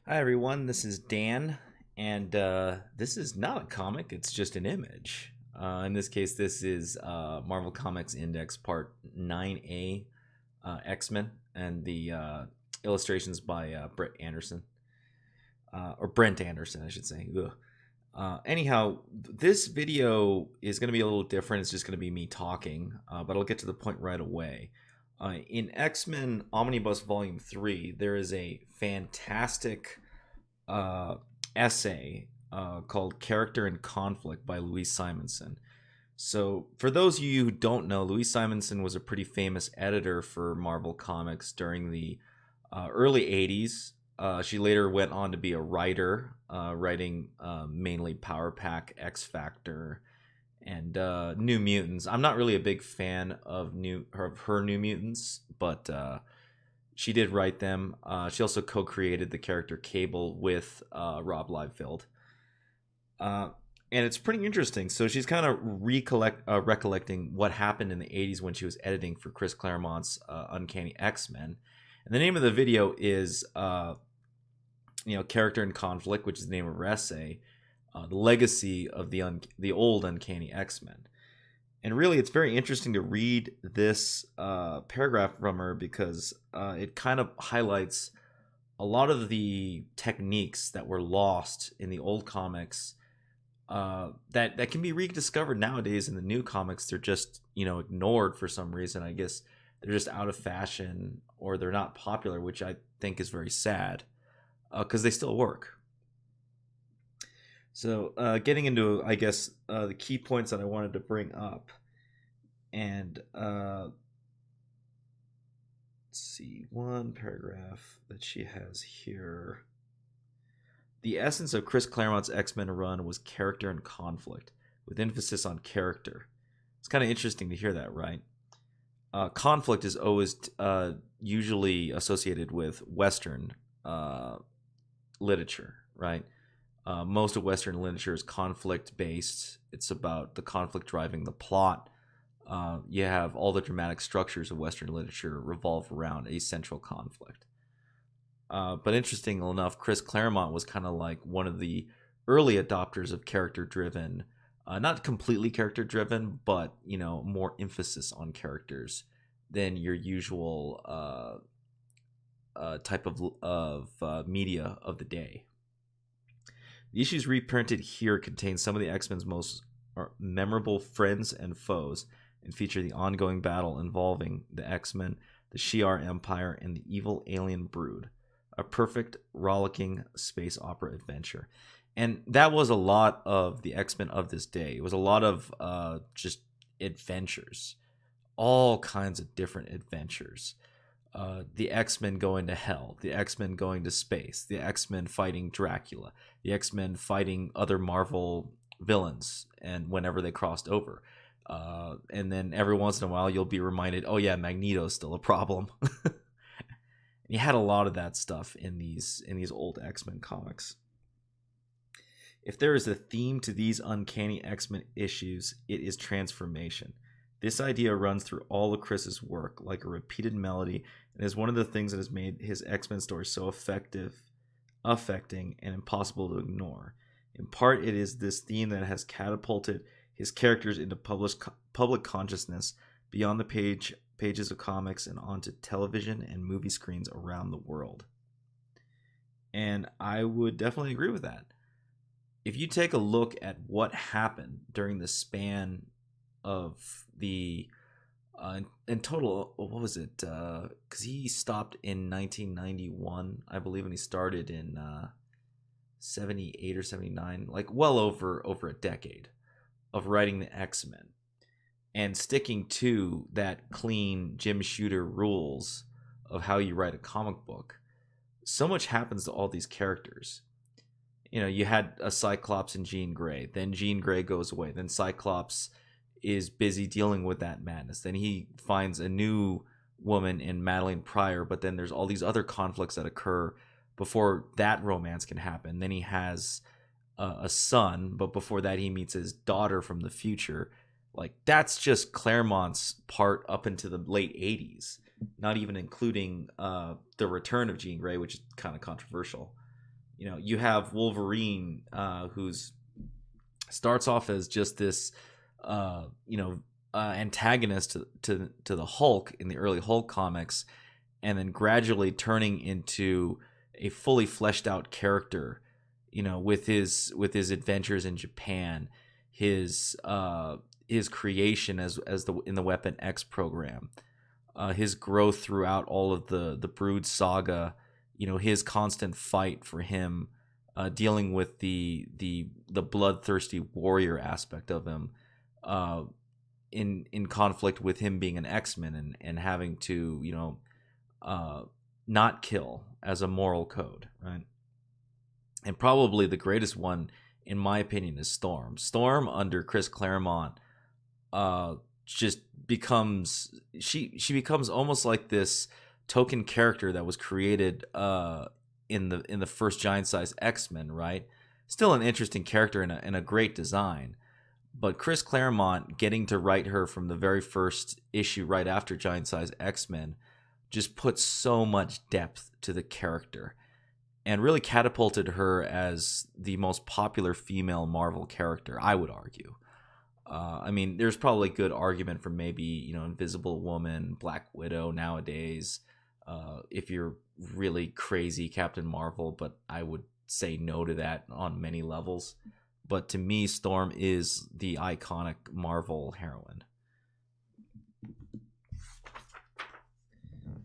Hi everyone, this is Dan, and this is not a comic, it's just an image. In this case, this is Marvel Comics Index Part 9A, X-Men, and the illustrations by Brett Anderson, or Brent Anderson, I should say. Ugh. Anyhow, this video is going to be a little different. It's just going to be me talking, but I'll get to the point right away. In X-Men Omnibus Volume 3, there is a fantastic uh, essay called Character and Conflict by Louise Simonson. So, for those of you who don't know, Louise Simonson was a pretty famous editor for Marvel Comics during the early 80s. She later went on to be a writer, writing mainly Power Pack, X Factor, and New Mutants. I'm not really a big fan of her New Mutants, but she did write them. She also co-created the character Cable with Rob Liefeld. And it's pretty interesting. So she's kind of recollecting what happened in the 80s when she was editing for Chris Claremont's Uncanny X-Men. And the name of the video is, Character and Conflict, which is the name of her essay, the legacy of the old Uncanny X-Men. And really, it's very interesting to read this paragraph from her because it kind of highlights a lot of the techniques that were lost in the old comics that can be rediscovered nowadays in the new comics. They're just ignored for some reason. I guess they're just out of fashion or they're not popular, which I think is very sad because they still work. So, getting into, I guess, the key points that I wanted to bring up. And let's see, one paragraph that she has here. The essence of Chris Claremont's X-Men run was character and conflict, with emphasis on character. It's kind of interesting to hear that, right? Conflict is always usually associated with Western literature, right? Most of Western literature is conflict-based. It's about the conflict driving the plot. You have all the dramatic structures of Western literature revolve around a central conflict. But interesting enough, Chris Claremont was kind of like one of the early adopters of character-driven, not completely character-driven, but more emphasis on characters than your usual type of media of the day. The issues reprinted here contain some of the X-Men's most memorable friends and foes and feature the ongoing battle involving the X-Men, the Shi'ar Empire, and the evil alien brood. A perfect, rollicking space opera adventure. And that was a lot of the X-Men of this day. It was a lot of just adventures. All kinds of different adventures. The X-Men going to hell, the X-Men going to space, the X-Men fighting Dracula, the X-Men fighting other Marvel villains, and whenever they crossed over. And then every once in a while you'll be reminded, oh yeah, Magneto's still a problem. You had a lot of that stuff in these old X-Men comics. If there is a theme to these Uncanny X-Men issues, it is transformation. This idea runs through all of Chris's work like a repeated melody and is one of the things that has made his X-Men story so affecting, and impossible to ignore. In part, it is this theme that has catapulted his characters into public consciousness beyond the pages of comics and onto television and movie screens around the world. And I would definitely agree with that. If you take a look at what happened during the span of the in total, what was it? Because he stopped in 1991, I believe, and he started in 78 or 79, like well over a decade of writing the X-Men and sticking to that clean Jim Shooter rules of how you write a comic book. So much happens to all these characters. You had a Cyclops and Jean Grey. Then Jean Grey goes away. Then Cyclops is busy dealing with that madness. Then he finds a new woman in Madeline Pryor, but then there's all these other conflicts that occur before that romance can happen. Then he has a son, but before that he meets his daughter from the future. Like, that's just Claremont's part up into the late 80s, not even including the return of Jean Grey, which is kind of controversial. You have Wolverine, who's starts off as just this, antagonist to the Hulk in the early Hulk comics, and then gradually turning into a fully fleshed out character, with his adventures in Japan, his creation as the in the Weapon X program, his growth throughout all of the Brood saga, his constant fight for him, dealing with the bloodthirsty warrior aspect of him, uh, in conflict with him being an X-Men, and having to uh, not kill as a moral code, right? And probably the greatest one, in my opinion, is Storm. Storm under Chris Claremont, just she becomes almost like this token character that was created in the first Giant Size X-Men, right? Still an interesting character and a great design, but Chris Claremont getting to write her from the very first issue right after Giant Size X-Men just put so much depth to the character and really catapulted her as the most popular female Marvel character, I would argue. I mean, there's probably good argument for maybe, Invisible Woman, Black Widow nowadays, if you're really crazy Captain Marvel, but I would say no to that on many levels. But to me, Storm is the iconic Marvel heroine.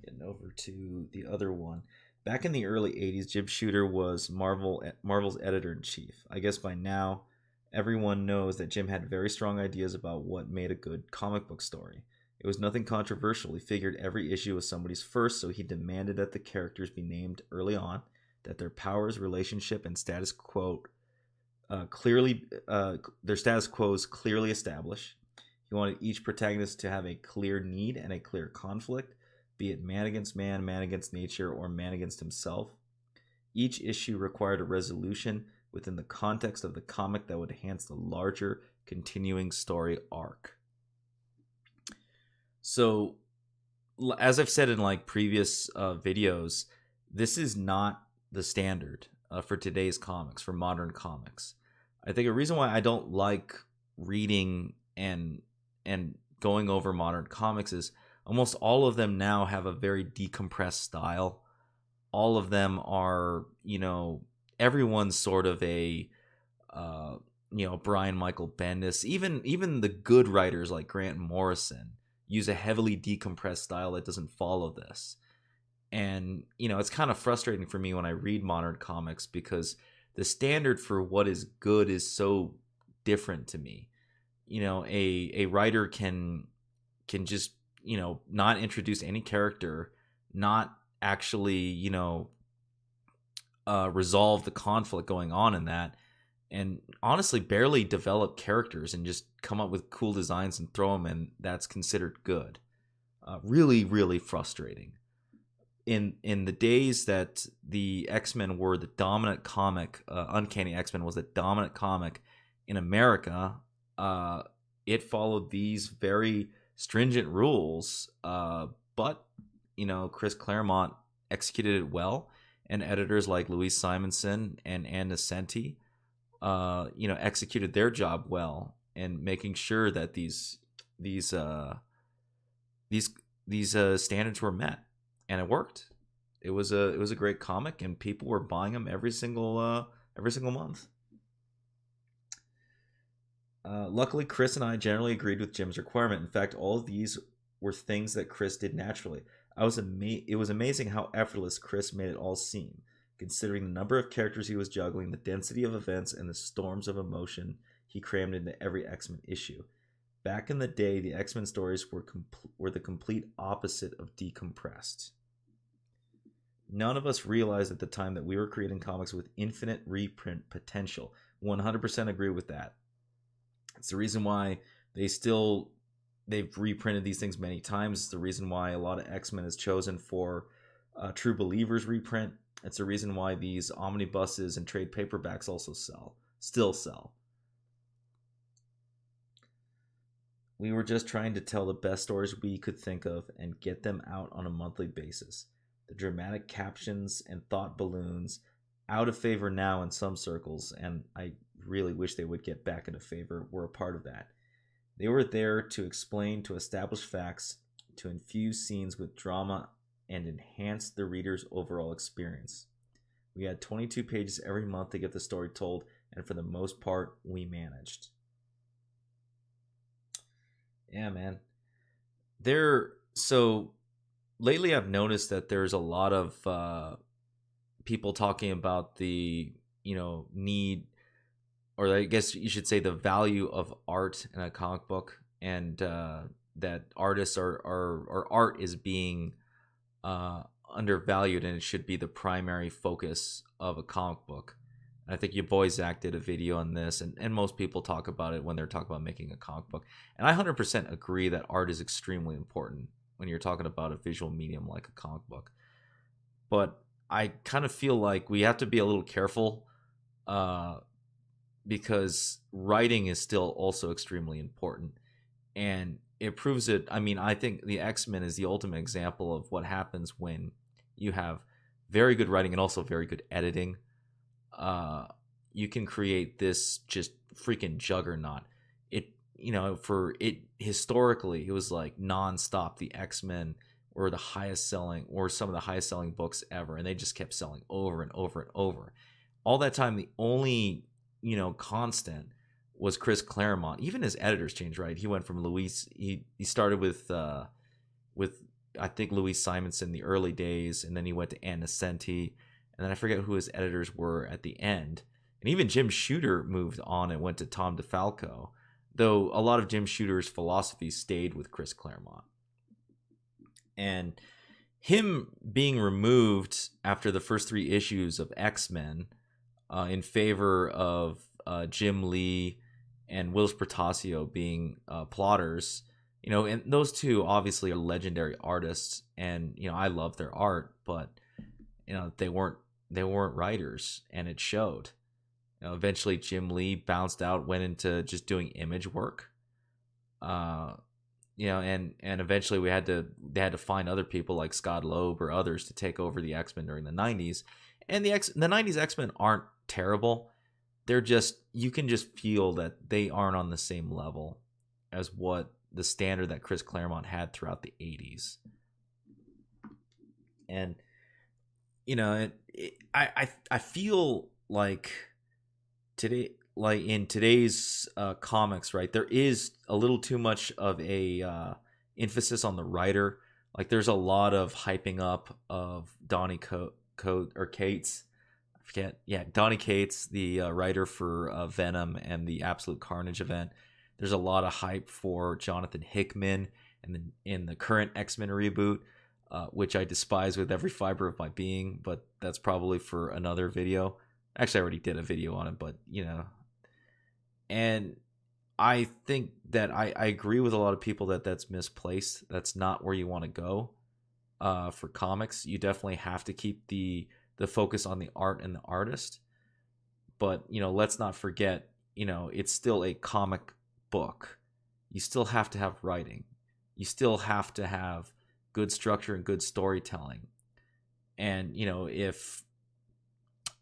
Getting over to the other one. Back in the early 80s, Jim Shooter was Marvel's editor-in-chief. I guess by now, everyone knows that Jim had very strong ideas about what made a good comic book story. It was nothing controversial. He figured every issue was somebody's first, so he demanded that the characters be named early on, that their powers, relationship, and status quo their status quos clearly established. He wanted each protagonist to have a clear need and a clear conflict, be it man against man, man against nature, or man against himself. Each issue required a resolution within the context of the comic that would enhance the larger continuing story arc. So, as I've said in like previous videos, this is not the standard for today's comics, for modern comics. I think a reason why I don't like reading and going over modern comics is almost all of them now have a very decompressed style. All of them are, everyone's sort of a, Brian Michael Bendis. Even the good writers like Grant Morrison use a heavily decompressed style that doesn't follow this. And, it's kind of frustrating for me when I read modern comics because the standard for what is good is so different to me. A writer can just, not introduce any character, not actually, resolve the conflict going on in that, and honestly barely develop characters and just come up with cool designs and throw them in. That's considered good. Really, really frustrating. In the days that the X-Men were the dominant comic, Uncanny X-Men was the dominant comic in America, it followed these very stringent rules, but Chris Claremont executed it well, and editors like Louise Simonson and Ann Nocenti executed their job well, and making sure that these standards were met. And it worked. It was a great comic, and people were buying them every single month. Luckily, Chris and I generally agreed with Jim's requirement. In fact, all of these were things that Chris did naturally. It was amazing how effortless Chris made it all seem, considering the number of characters he was juggling, the density of events, and the storms of emotion he crammed into every X-Men issue. Back in the day, the X-Men stories were the complete opposite of decompressed. None of us realized at the time that we were creating comics with infinite reprint potential. 100% agree with that. It's the reason why they've reprinted these things many times. It's the reason why a lot of X-Men is chosen for True Believers reprint. It's the reason why these omnibuses and trade paperbacks still sell. We were just trying to tell the best stories we could think of and get them out on a monthly basis. The dramatic captions and thought balloons out of favor now in some circles, and I really wish they would get back into favor, were a part of that. They were there to explain, to establish facts, to infuse scenes with drama, and enhance the reader's overall experience. We had 22 pages every month to get the story told, and for the most part, we managed. Yeah, man. So lately I've noticed that there's a lot of people talking about the, need, or I guess you should say the value of art in a comic book, and that artists or art is being undervalued, and it should be the primary focus of a comic book. And I think your boy Zach did a video on this, and most people talk about it when they're talking about making a comic book. And I 100% agree that art is extremely important when you're talking about a visual medium like a comic book. But I kind of feel like we have to be a little careful because writing is still also extremely important. And it proves it. I mean, I think the X-Men is the ultimate example of what happens when you have very good writing and also very good editing. You can create this just freaking juggernaut. Historically, it was like nonstop. The X-Men were the highest selling, or some of the highest selling books ever, and they just kept selling over and over and over. All that time, the only constant was Chris Claremont. Even his editors changed, right? He went from Louise. He started with I think Louise Simonson in the early days, and then he went to Ann Nesenti, and then I forget who his editors were at the end. And even Jim Shooter moved on and went to Tom DeFalco, though a lot of Jim Shooter's philosophy stayed with Chris Claremont. And him being removed after the first 3 issues of X-Men in favor of Jim Lee and Willis Portacio being plotters, and those two obviously are legendary artists, and I love their art, but they weren't writers, and it showed. Eventually Jim Lee bounced out, went into just doing image work, and eventually they had to find other people like Scott Loeb or others to take over the X-Men during the 90s. And the 90s X-Men aren't terrible. They're just, you can just feel that they aren't on the same level as what the standard that Chris Claremont had throughout the 80s. And I feel like today, like in today's comics, right, there is a little too much of a emphasis on the writer. Like there's a lot of hyping up of Donny Cates. I forget. Yeah, Donny Cates, the writer for Venom and the Absolute Carnage event. There's a lot of hype for Jonathan Hickman and in the current X-Men reboot, which I despise with every fiber of my being, but that's probably for another video. Actually, I already did a video on it, but and I think that I agree with a lot of people that that's misplaced. That's not where you want to go for comics. You definitely have to keep the focus on the art and the artist. But, let's not forget, it's still a comic book. You still have to have writing. You still have to have good structure and good storytelling. And, if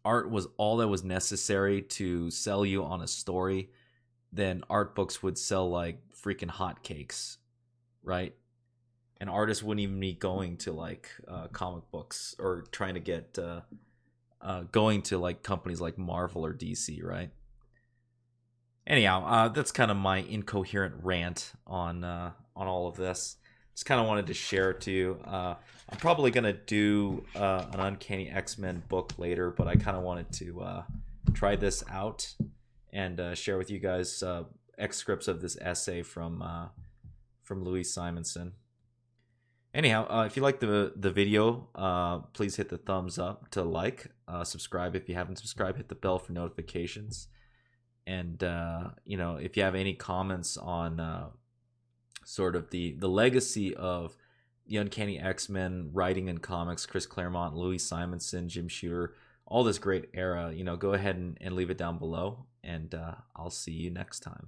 art was all that was necessary to sell you on a story, then art books would sell like freaking hotcakes, right? And artists wouldn't even be going to like comic books or trying to get going to like companies like Marvel or DC, right? Anyhow, that's kind of my incoherent rant on all of this. Just kind of wanted to share it to you. I'm probably gonna do an Uncanny X-Men book later, but I kind of wanted to try this out and share with you guys excerpts of this essay from Louise Simonson. Anyhow, if you like the video, please hit the thumbs up to like, subscribe if you haven't subscribed, hit the bell for notifications, and if you have any comments on sort of the legacy of the Uncanny X-Men writing in comics, Chris Claremont, Louise Simonson, Jim Shooter, all this great era, go ahead and leave it down below, and I'll see you next time.